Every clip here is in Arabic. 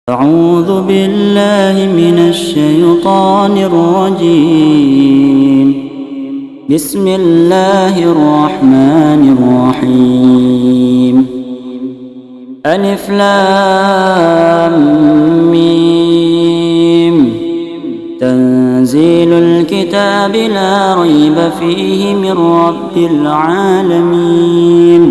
أعوذ بالله من الشيطان الرجيم. بسم الله الرحمن الرحيم. ألف لام ميم. تنزيل الكتاب لا ريب فيه من رب العالمين.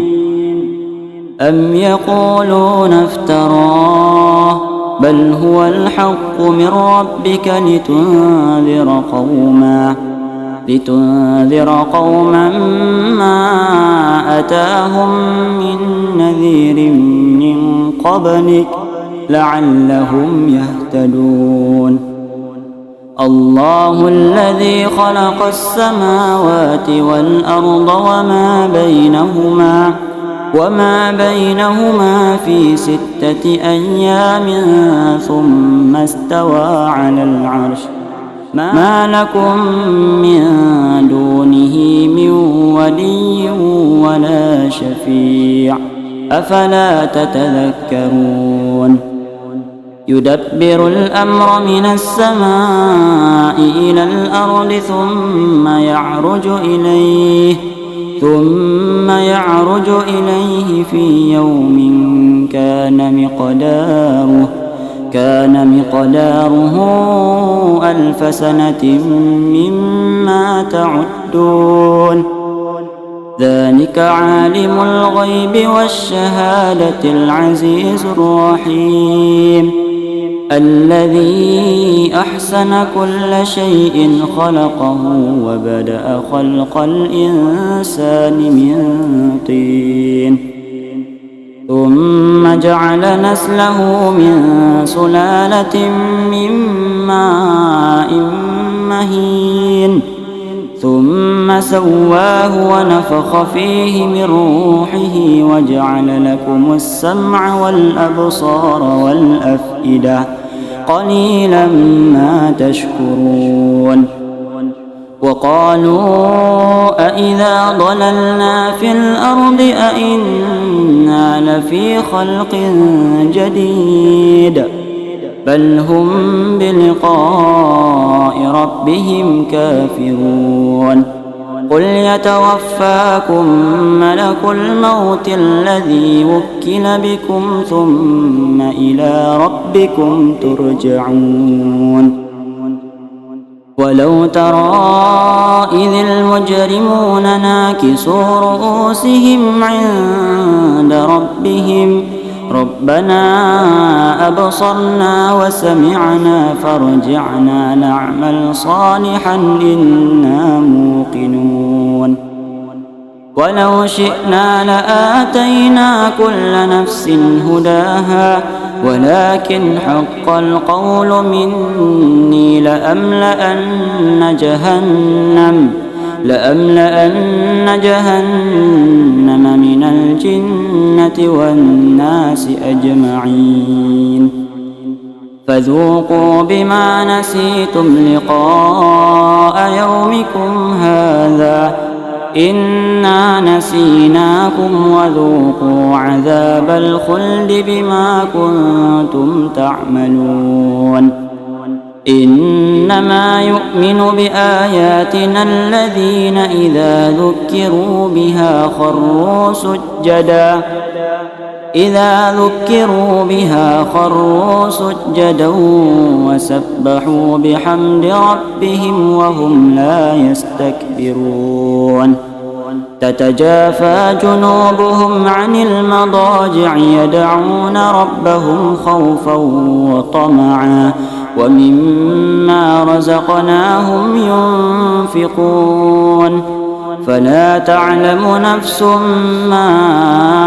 أم يقولون افتراه بل هو الحق من ربك لتنذر قوما ما أتاهم من نذير من قبلك لعلهم يهتدون. الله الذي خلق السماوات والأرض وما بينهما في 6 أيام ثم استوى على العرش. ما لكم من دونه من ولي ولا شفيع أفلا تتذكرون. يدبر الأمر من السماء إلى الأرض ثم يعرج إليه في يوم كان مقداره 1000 سنة مما تعدون. ذلك عالم الغيب والشهادة العزيز الرحيم الذي أحسن كل شيء خلقه وبدأ خلق الإنسان من طين ثم جعل نسله من سلالة من ماء مهين ثم سواه ونفخ فيه من روحه وجعل لكم السمع والأبصار والأفئدة قليلا ما تشكرون. وقالوا أإذا ضللنا في الأرض أإنا لفي خلق جديد بل هم بلقاء ربهم كافرون. قل يتوفاكم ملك الموت الذي وكل بكم ثم إلى ربكم ترجعون. ولو ترى إذ المجرمون ناكسوا رؤوسهم عند ربهم ربنا أبصرنا وسمعنا فارجعنا نعمل صالحا إنا موقنون. ولو شئنا لآتينا كل نفس هداها ولكن حق القول مني لأملأن جهنم من الجنة والناس أجمعين. فذوقوا بما نسيتم لقاء يومكم هذا إنا نسيناكم وذوقوا عذاب الخلد بما كنتم تعملون. إنما يؤمن بآياتنا الذين إذا ذكروا بها خروا سجدا وسبحوا بحمد ربهم وهم لا يستكبرون. تتجافى جنوبهم عن المضاجع يدعون ربهم خوفا وطمعا ومما رزقناهم ينفقون. فلا تعلم نفس ما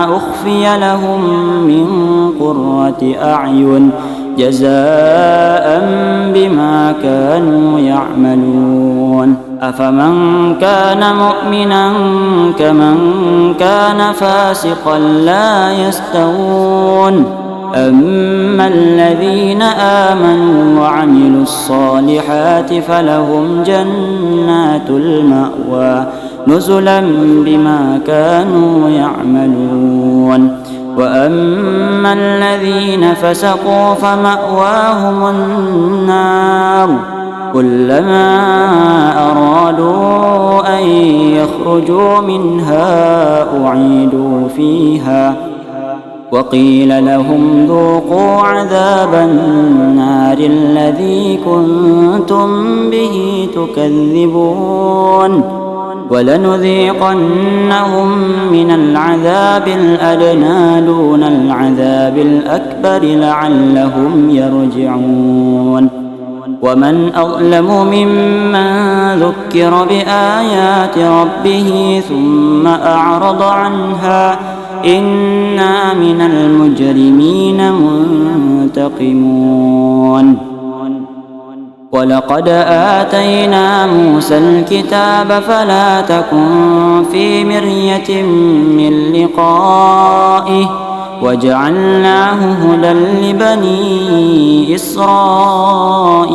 أخفي لهم من قرة أعين جزاء بما كانوا يعملون. أفمن كان مؤمنا كمن كان فاسقا لا يستوون. أما الذين آمنوا وعملوا الصالحات فلهم جنات المأوى نزلا بما كانوا يعملون. وأما الذين فسقوا فمأواهم النار كلما أرادوا أن يخرجوا منها أعيدوا فيها وقيل لهم ذوقوا عذاب النار الذي كنتم به تكذبون ولنذيقنهم من العذاب الأدنى دون العذاب الأكبر لعلهم يرجعون ومن أظلم ممن ذكر بآيات ربه ثم أعرض عنها إنا من المجرمين منتقمون ولقد آتينا موسى الكتاب فلا تكن في مرية من لقائه وجعلناه هدى لبني إسرائيل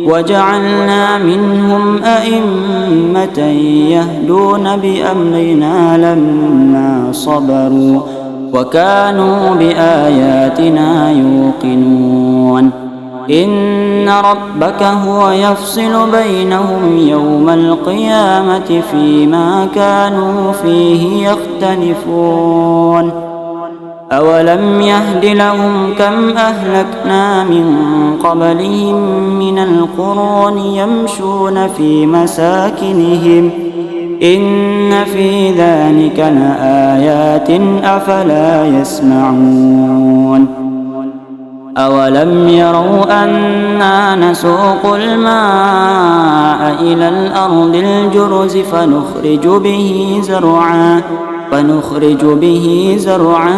وجعلنا منهم أئمة يهدون بأمرنا لما صبروا وكانوا بآياتنا يوقنون إن ربك هو يفصل بينهم يوم القيامة فيما كانوا فيه يختلفون أولم يهد لهم كم أهلكنا من قبلهم من القرون يمشون في مساكنهم إن في ذلك لآيات أفلا يسمعون أولم يروا أنا نسوق الماء إلى الأرض الجرز فنخرج به زرعا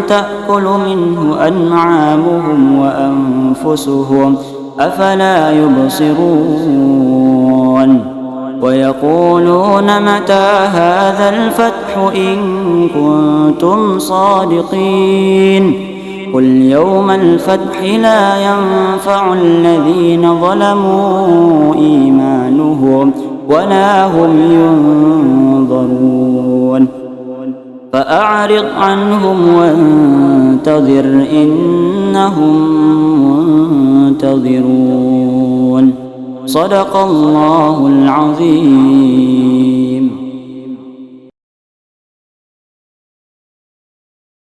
تأكل منه أنعامهم وأنفسهم أفلا يبصرون ويقولون متى هذا الفتح إن كنتم صادقين قل يوم الفتح لا ينفع الذين ظلموا إيمانهم ولا هم ينظرون فأعرض عنهم وانتظر إنهم منتظرون صدق الله العظيم.